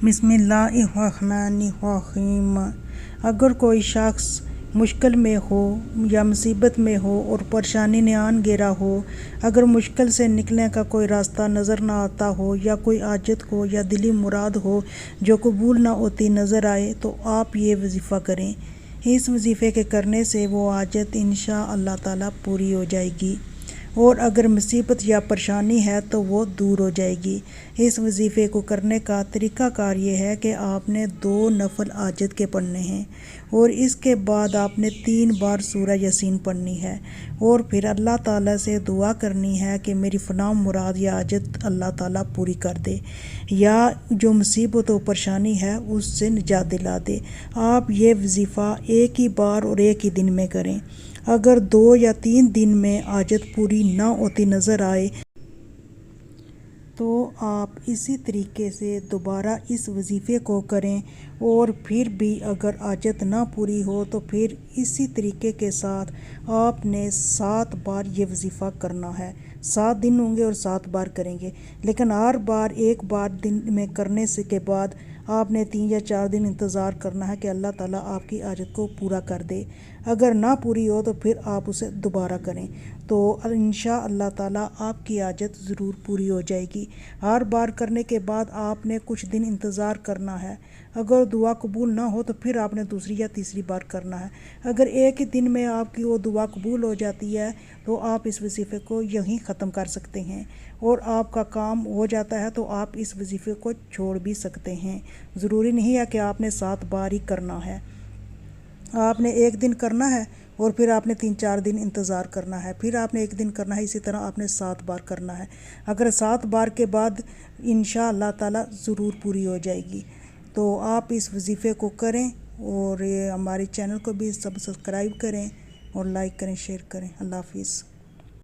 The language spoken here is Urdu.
بسم اللہ الرحمن الرحیم۔ اگر کوئی شخص مشکل میں ہو یا مصیبت میں ہو اور پریشانی نے آن گھیرا ہو، اگر مشکل سے نکلنے کا کوئی راستہ نظر نہ آتا ہو یا کوئی حاجت ہو یا دلی مراد ہو جو قبول نہ ہوتی نظر آئے، تو آپ یہ وظیفہ کریں۔ اس وظیفے کے کرنے سے وہ حاجت انشاء اللہ تعالیٰ پوری ہو جائے گی، اور اگر مصیبت یا پریشانی ہے تو وہ دور ہو جائے گی۔ اس وظیفے کو کرنے کا طریقہ کار یہ ہے کہ آپ نے 2 نفل حاجت کے پڑھنے ہیں، اور اس کے بعد آپ نے 3 بار سورہ یاسین پڑھنی ہے، اور پھر اللہ تعالیٰ سے دعا کرنی ہے کہ میری فلاں مراد یا حاجت اللہ تعالیٰ پوری کر دے، یا جو مصیبت و پریشانی ہے اس سے نجات دلا دے۔ آپ یہ وظیفہ ایک ہی بار اور ایک ہی دن میں کریں۔ اگر 2 یا 3 دن میں حاجت پوری نہ ہوتی نظر آئے تو آپ اسی طریقے سے دوبارہ اس وظیفے کو کریں، اور پھر بھی اگر حاجت نہ پوری ہو تو پھر اسی طریقے کے ساتھ آپ نے 7 بار یہ وظیفہ کرنا ہے۔ 7 دن ہوں گے اور 7 بار کریں گے، لیکن ہر بار ایک بار دن میں کرنے سے کے بعد آپ نے 3 یا 4 دن انتظار کرنا ہے کہ اللہ تعالیٰ آپ کی حاجت کو پورا کر دے۔ اگر نہ پوری ہو تو پھر آپ اسے دوبارہ کریں، تو انشاء اللہ تعالیٰ آپ کی حاجت ضرور پوری ہو جائے گی۔ ہر بار کرنے کے بعد آپ نے کچھ دن انتظار کرنا ہے۔ اگر دعا قبول نہ ہو تو پھر آپ نے دوسری یا تیسری بار کرنا ہے۔ اگر ایک ہی دن میں آپ کی وہ دعا قبول ہو جاتی ہے تو آپ اس وظیفے کو یہیں ختم کر سکتے ہیں، اور آپ کا کام ہو جاتا ہے تو آپ اس وظیفے کو چھوڑ بھی سکتے ہیں۔ ضروری نہیں ہے کہ آپ نے 7 بار ہی کرنا ہے۔ آپ نے ایک دن کرنا ہے اور پھر آپ نے 3-4 دن انتظار کرنا ہے، پھر آپ نے ایک دن کرنا ہے، اسی طرح آپ نے 7 بار کرنا ہے۔ اگر 7 بار کے بعد انشاء اللہ تعالیٰ ضرور پوری ہو جائے گی۔ تو آپ اس وظیفے کو کریں، اور ہمارے چینل کو بھی سبسکرائب کریں اور لائک کریں، شیئر کریں۔ اللہ حافظ۔